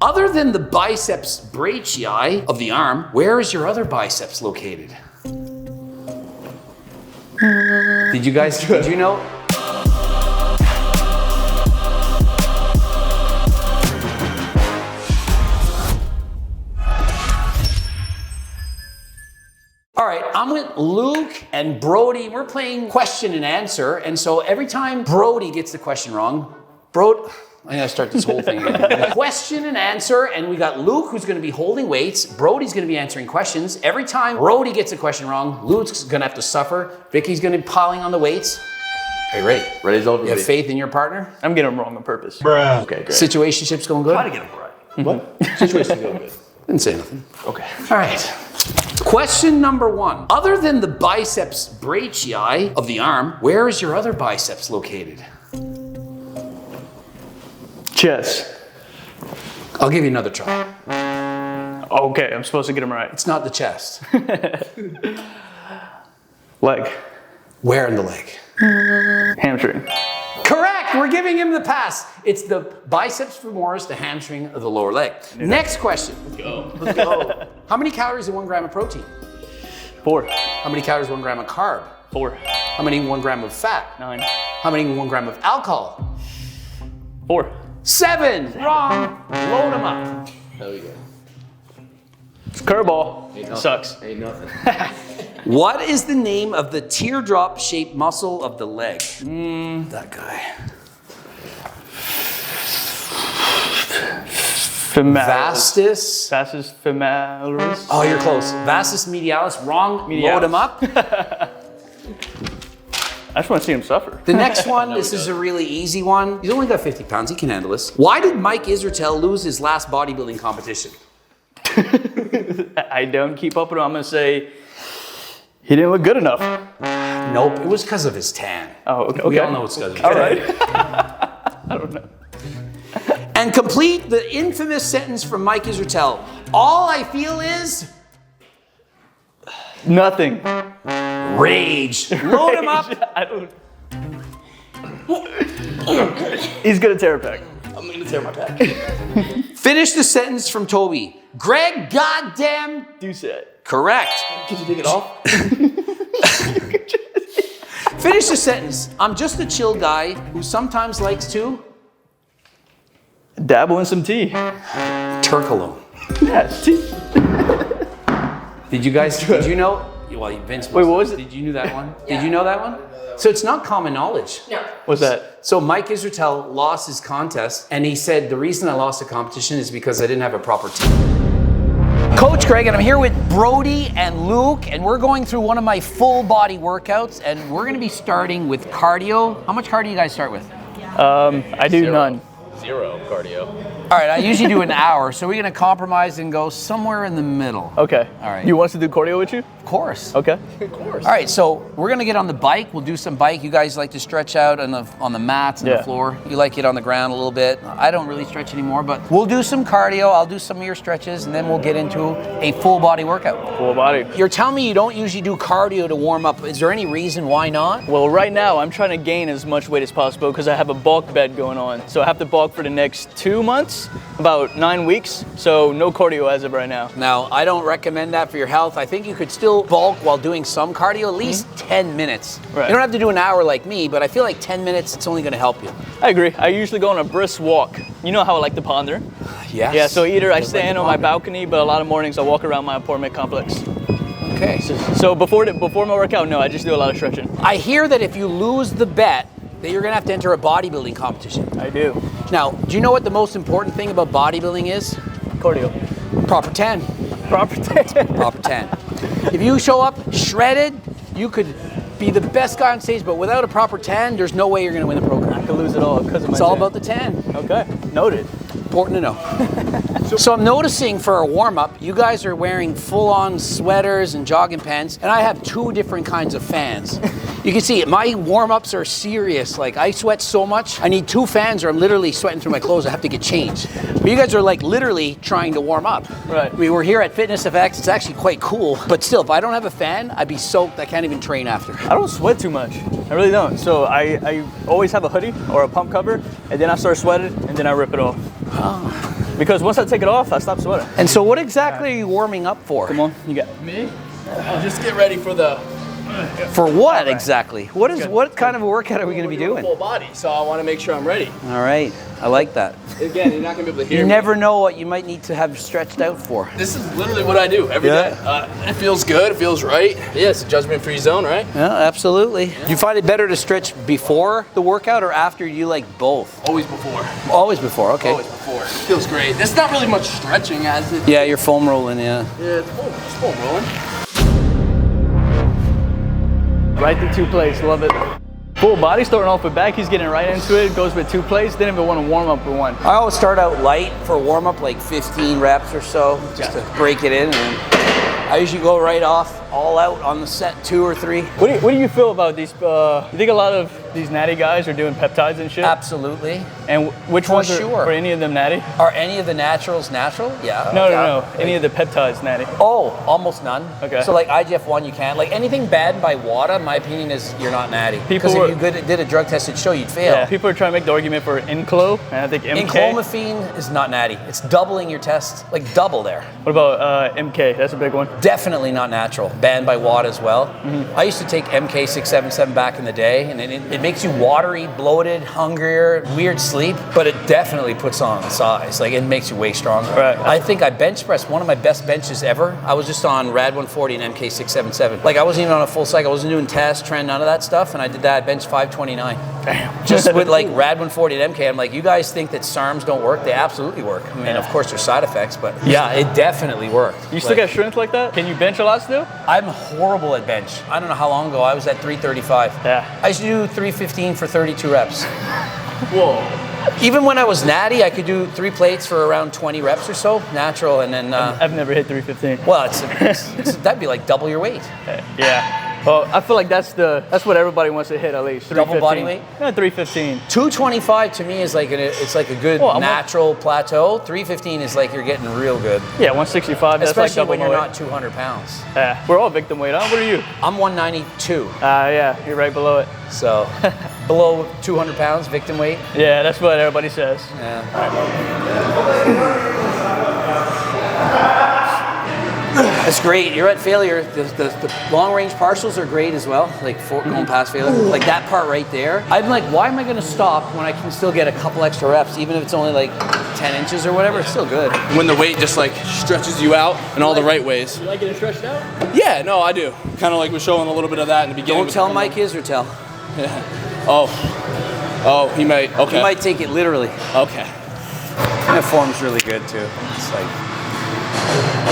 Other than the biceps brachii of the arm, where is your other biceps located? Did you know? All right, I'm with Luke and Brody. We're playing question and answer. And so every time Brody gets the question wrong, I gotta start this whole thing again. Question and answer, and we got Luke who's gonna be holding weights. Brody's gonna be answering questions. Every time Brody gets a question wrong, Luke's gonna have to suffer. Vicky's gonna be piling on the weights. Are you ready? Ready as always. You have faith in your partner? I'm getting them wrong on purpose. Bruh. Okay, great. Situationship's going good? Try to get them right. What? Situation's going good. Didn't say nothing. Okay. All right. Question number 1. Other than the biceps brachii of the arm, where is your other biceps located? Chest. I'll give you another try. Okay, I'm supposed to get them right. It's not the chest. Leg. Where in the leg? Hamstring. Correct! We're giving him the pass. It's the biceps femoris, the hamstring of the lower leg. Next question. Let's go. How many calories in 1 gram of protein? 4. How many calories in 1 gram of carb? 4. How many in 1 gram of fat? 9. How many in 1 gram of alcohol? 4. 7. Wrong. Load them up. There we go. It's curveball. Sucks. Ain't nothing. What is the name of the teardrop-shaped muscle of the leg? That guy. Vastus. Vastus femoris. Oh, you're close. Vastus medialis. Wrong. Medialis. Load him up. I just want to see him suffer. The next one, this is a really easy one. He's only got 50 pounds. He can handle this. Why did Mike Israetel lose his last bodybuilding competition? I don't keep up with him. I'm going to say he didn't look good enough. Nope, it was because of his tan. Oh, okay. We all know it's because of his All tan. right. I don't know. And complete the infamous sentence from Mike Israetel. All I feel is Nothing. rage. Load him up. I don't. He's going to tear a pec. I'm going to tear my back. Finish the sentence from Toby. Greg goddamn Doucette. correct. Can you take it off? Finish the sentence. I'm just a chill guy who sometimes likes to Dabble in some tea. Turkalone. Yes, tea. Did you know? Well, Vince. Wait, what was it? Did you know that one? Yeah. Did you know that one? So it's not common knowledge. No. What's that? So Mike Israetel lost his contest, and he said, the reason I lost the competition is because I didn't have a proper team. Coach Greg, and I'm here with Brody and Luke, and we're going through one of my full body workouts, and we're gonna be starting with cardio. How much cardio you guys start with? I do none. 0 cardio. All right, I usually do an hour, so we're gonna compromise and go somewhere in the middle. Okay. All right. You want us to do cardio with you? Of course. Okay. Of course. All right, so we're gonna get on the bike. We'll do some bike. You guys like to stretch out on the mats and the Yeah. floor. You like it on the ground a little bit. I don't really stretch anymore, but we'll do some cardio. I'll do some of your stretches, and then we'll get into a full body workout. Full body. You're telling me you don't usually do cardio to warm up. Is there any reason why not? Well, right now I'm trying to gain as much weight as possible because I have a bulk bed going on. So I have to bulk for the next 2 months, about 9 weeks. So no cardio as of right now. Now, I don't recommend that for your health. I think you could still bulk while doing some cardio, at least 10 minutes. Right. You don't have to do an hour like me, but I feel like 10 minutes, it's only gonna help you. I agree. I usually go on a brisk walk. You know how I like to ponder. Yes. Yeah, so either I Just like stand to on my ponder. balcony, but a lot of mornings I walk around my apartment complex. Okay. So before my workout, no, I just do a lot of stretching. I hear that if you lose the bet, that you're gonna have to enter a bodybuilding competition. I do. Now, do you know what the most important thing about bodybuilding is? Cardio. Proper 10. Proper day. Proper 10. If you show up shredded, you could be the best guy on stage, but without a proper 10, there's no way you're gonna win the program. I could lose it all because of my It's all tan. about the 10. Okay, noted. Important to know. So I'm noticing for a warm-up, you guys are wearing full-on sweaters and jogging pants, and I have 2 different kinds of fans. You can see my warm-ups are serious. Like, I sweat so much, I need 2 fans or I'm literally sweating through my clothes. I have to get changed. But you guys are like literally trying to warm up. Right. We were here at Fitness FX. It's actually quite cool. But still, if I don't have a fan, I'd be soaked. I can't even train after. I don't sweat too much. I really don't. So I always have a hoodie or a pump cover, and then I start sweating, and then I rip it off. Because once I take it off, I stop sweating. And so what exactly are you warming up for? Come on, you got Me? I'll just get ready for the For what exactly? What kind of a workout are we going to be doing? full body. So I want to make sure I'm ready. All right, I like that. Again, you're not gonna be able to hear You me. never know what you might need to have stretched out for. This is literally what I do every day. It feels good. It feels right. Yeah, it's a judgment-free zone, right? Yeah, absolutely. You find it better to stretch before the workout or after? You like both? Always before. Always before, okay. Always before. It feels great. There's not really much stretching as it. Yeah, you're foam rolling, yeah. Yeah, it's foam rolling. right through 2 plates. Love it. Full body, starting off with back, he's getting right into it, goes with 2 plates, didn't even want to warm up with one. I always start out light for warm up, like 15 reps or so, just to break it in. And then I usually go right off, all out on the set 2 or 3. What do you feel about these? You think a lot of these natty guys are doing peptides and shit? Absolutely. And which ones are any of them natty? Are any of the naturals natural? Yeah. No. Any of the peptides natty? Oh, almost none. Okay. So like IGF-1 you can't. Like anything banned by WADA, my opinion is you're not natty. Because if you did a drug test, it'd show you'd fail. Yeah, people are trying to make the argument for Inclo, and I think MK. Enclomiphene is not natty. It's doubling your test, like double there. What about MK? That's a big one. Definitely not natural. Banned by WADA as well. I used to take MK677 back in the day, and it makes you watery, bloated, hungrier, weird sleep, but it definitely puts on size. Like it makes you way stronger. Right. I think I bench pressed one of my best benches ever. I was just on Rad 140 and MK677. Like I wasn't even on a full cycle. I wasn't doing test, trend, none of that stuff, and I did that. I benched 529. Damn. Just with like Rad 140 and MK. I'm like, you guys think that Sarms don't work? They absolutely work. I mean, of course there's side effects, but yeah, it definitely worked. You still got strength like that? Can you bench a lot still? I'm horrible at bench. I don't know how long ago I was at 335. Yeah. I used to do 315 for 32 reps. Whoa. Even when I was natty, I could do 3 plates for around 20 reps or so, natural, and then. I've never hit 315. Well, that'd be like double your weight. Yeah. Well, I feel like that's what everybody wants to hit at least. Double body weight? Yeah, 315. 225 to me is like it's like a good natural plateau. 315 is like you're getting real good. Yeah, 165. That's Especially like when you're weight. not 200 pounds. Yeah, we're all victim weight, huh? What are you? I'm 192. Yeah, you're right below it. So below 200 pounds, victim weight. Yeah, that's what everybody says. Yeah. That's great. You're at failure. The long range partials are great as well, like going past failure. Like that part right there. I'm like, why am I going to stop when I can still get a couple extra reps, even if it's only like 10 inches or whatever? It's still good. When the weight just like stretches you out in all the right ways. You like getting stretched out? Yeah, no, I do. Kind of like we're showing a little bit of that in the beginning. Don't tell Mike is or tell. Oh, he might. Okay. He might take it literally. Okay. That form's really good too. It's like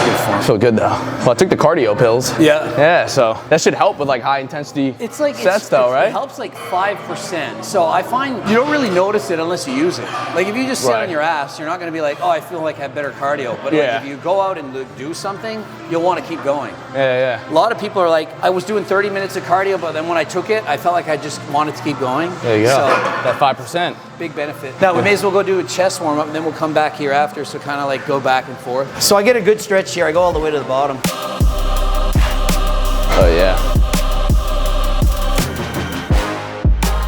good form. I feel good though. Well, I took the cardio pills. Yeah. Yeah, so that should help with like high intensity It's like sets though, right? It helps like 5%. So I find you don't really notice it unless you use it. Like if you just sit on your ass, you're not going to be like, oh, I feel like I have better cardio. But like, if you go out and do something, you'll want to keep going. Yeah. A lot of people are like, I was doing 30 minutes of cardio, but then when I took it, I felt like I just wanted to keep going. There you go. So that 5%. big benefit. Now we may as well go do a chest warm up, and then we'll come back here after. So kind of like go back and forth. So I get a good stretch here. I go all the way to the bottom. Oh yeah.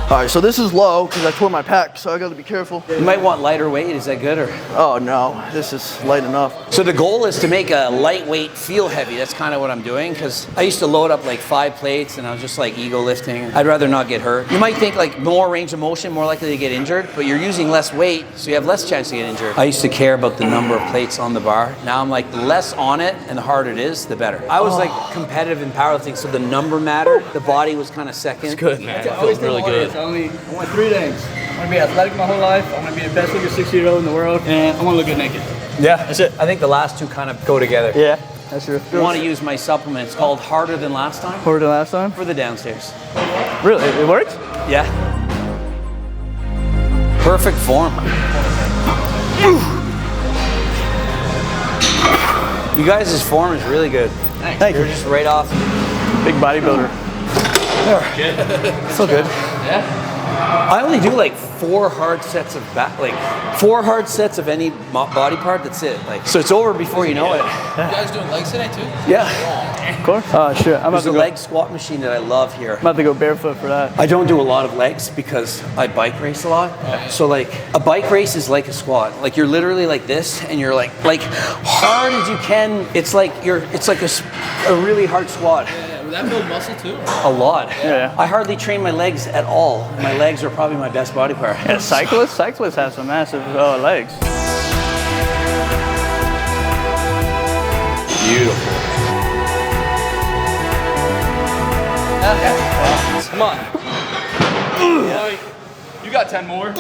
All right, so this is low because I tore my pec, so I got to be careful. You might want lighter weight. Is that good or? Oh no, this is light enough. So the goal is to make a lightweight feel heavy. That's kind of what I'm doing because I used to load up like 5 plates and I was just like ego lifting. I'd rather not get hurt. You might think like more range of motion, more likely to get injured, but you're using less weight, so you have less chance to get injured. I used to care about the number of plates on the bar. Now I'm like, the less on it and the harder it is, the better. I was like competitive in powerlifting, so the number mattered. The body was kind of second. It's good, man. It feels really good. I want 3 things. I want to be athletic my whole life. I want to be the best looking 60-year-old in the world, and I want to look good naked. Yeah, That's it. I think the last 2 kind of go together. Yeah, that's true. I want to use my supplement. It's called Harder Than Last Time Harder than last time? for the downstairs. Really? It works? Yeah. Perfect form. You guys' form is really good. Thank You're you. just right off. Big bodybuilder. Feel good. Yeah. I only do like 4 hard sets of back, like 4 hard sets of any body part. That's it. Like, so it's over before you know it. You guys doing legs today too? Yeah. Of course. Oh shit, I'm about There's to a go. leg squat machine that I love here. I'm about to go barefoot for that. I don't do a lot of legs because I bike race a lot. So like a bike race is like a squat. Like you're literally like this, and you're like hard as you can. It's like a really hard squat. Would that build muscle too? A lot. Yeah. I hardly train my legs at all. My legs are probably my best body part. Yeah, cyclists have some massive legs. Beautiful. Come on. You got 10 more.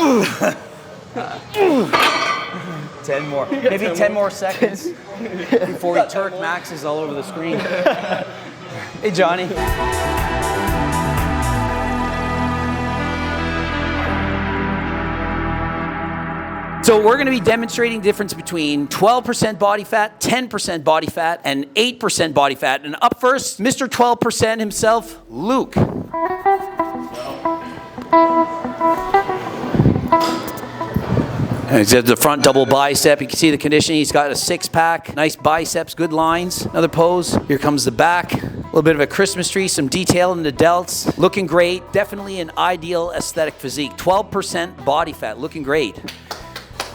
10 more. Maybe 10 more seconds before he Turk maxes all over the screen. Hey, Johnny. So we're going to be demonstrating the difference between 12% body fat, 10% body fat, and 8% body fat. And up first, Mr. 12% himself, Luke. And he's at the front double bicep. You can see the conditioning. He's got a 6-pack, nice biceps, good lines. Another pose. Here comes the back. A little bit of a Christmas tree, some detail in the delts. Looking great. Definitely an ideal aesthetic physique. 12% body fat. Looking great.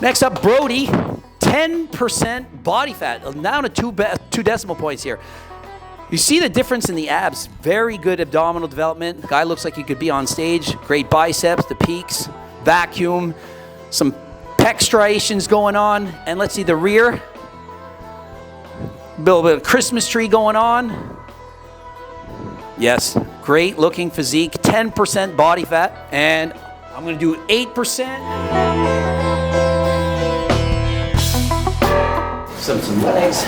Next up, Brody. 10% body fat. Down to 2 decimal points here. You see the difference in the abs. Very good abdominal development. The guy looks like he could be on stage. Great biceps, the peaks, vacuum, some pec striations going on. And let's see the rear. A little bit of Christmas tree going on. Yes, great looking physique. 10% body fat. And I'm going to do 8%. Some legs.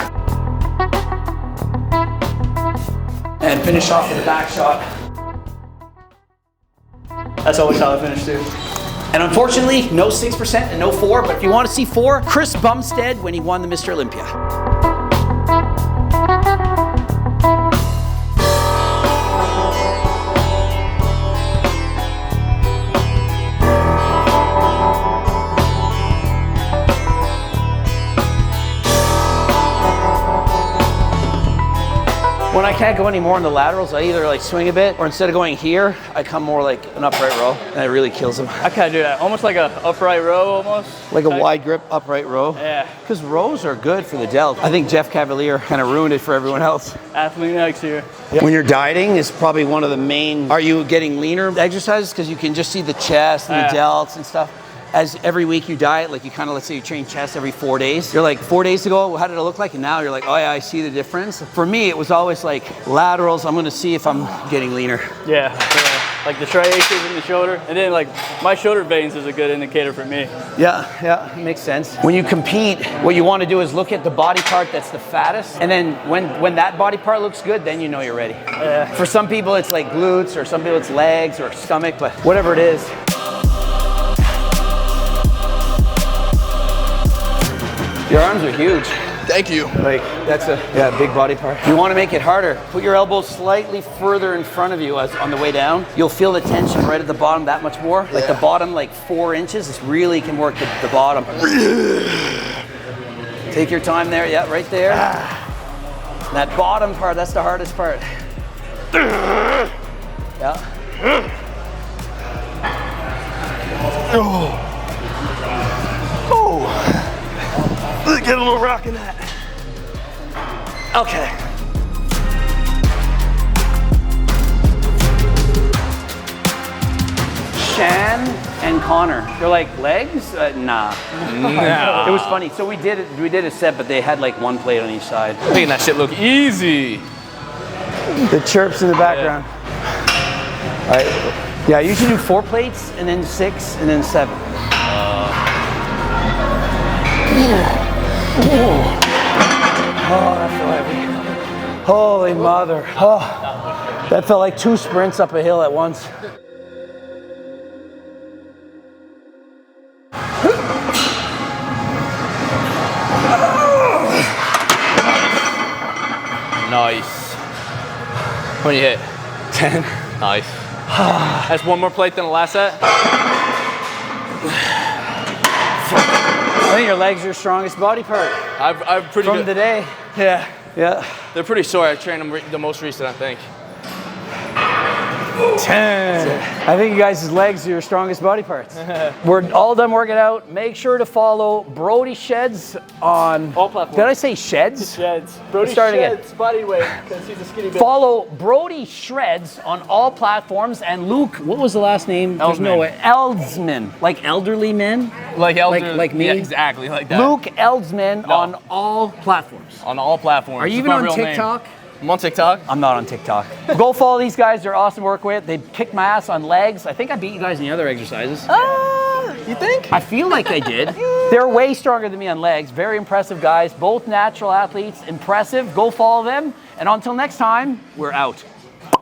And finish off with a back shot. That's always how I finish too. And unfortunately, no 6% and no 4, but if you want to see 4, Chris Bumstead when he won the Mr. Olympia. When I can't go any more in the laterals, I either like swing a bit, or instead of going here, I come more like an upright row, and it really kills them. I kind of do that, almost like a upright row, almost. Like a wide grip upright row? Yeah. Because rows are good for the delt. I think Jeff Cavalier kind of ruined it for everyone else. Athlete next year. When you're dieting is probably one of the main, are you getting leaner exercises? Because you can just see the chest and the delts and stuff. As every week you diet, like you kind of, let's say you train chest every 4 days. You're like, 4 days ago, how did it look like? And now you're like, oh yeah, I see the difference. For me, it was always like laterals. I'm gonna see if I'm getting leaner. Yeah. Like the striations in the shoulder. And then like my shoulder veins is a good indicator for me. Yeah, makes sense. When you compete, what you want to do is look at the body part that's the fattest. And then when that body part looks good, then you know you're ready. For some people, it's like glutes, or some people it's legs or stomach, but whatever it is. Your arms are huge. Thank you. Like, that's a big body part. You want to make it harder. Put your elbows slightly further in front of you as on the way down. You'll feel the tension right at the bottom that much more. Like the bottom, like 4 inches, this really can work the bottom. Take your time there, yeah, right there. That bottom part, that's the hardest part. Yeah. Get a little rock in that. Okay. Shan and Connor, they're like legs? Nah. It was funny. So we did a set, but they had like 1 plate on each side. Making that shit look easy. The chirps in the background. All right. Yeah, I usually do 4 plates and then 6 and then 7. Oh, that felt heavy. Holy mother. Oh, that felt like 2 sprints up a hill at once. Nice. When you hit? 10. Nice. That's one more plate than the last set. I think your legs are your strongest body part I've pretty from good. today. Yeah. Yeah. They're pretty sore. I trained them the most recent, I think. 10. I think you guys' legs are your strongest body parts. We're all done working out. Make sure to follow Brody Sheds on All platforms. Did I say Sheds? Sheds. Brody start again. Sheds body weight because he's a skinny bitch. Follow Brody Shreds on all platforms. And Luke, what was the last name? There's no way. Eldsman, like elderly men. Like elder, like me? Yeah, exactly like that. Luke Eldsman on all platforms. On all platforms. Are you It's even my on real name. TikTok? I'm on TikTok. I'm not on TikTok. Go follow these guys. They're awesome to work with. They kick my ass on legs. I think I beat you guys in the other exercises. You think? I feel like I did. They're way stronger than me on legs. Very impressive guys. Both natural athletes. Impressive. Go follow them. And until next time, we're out.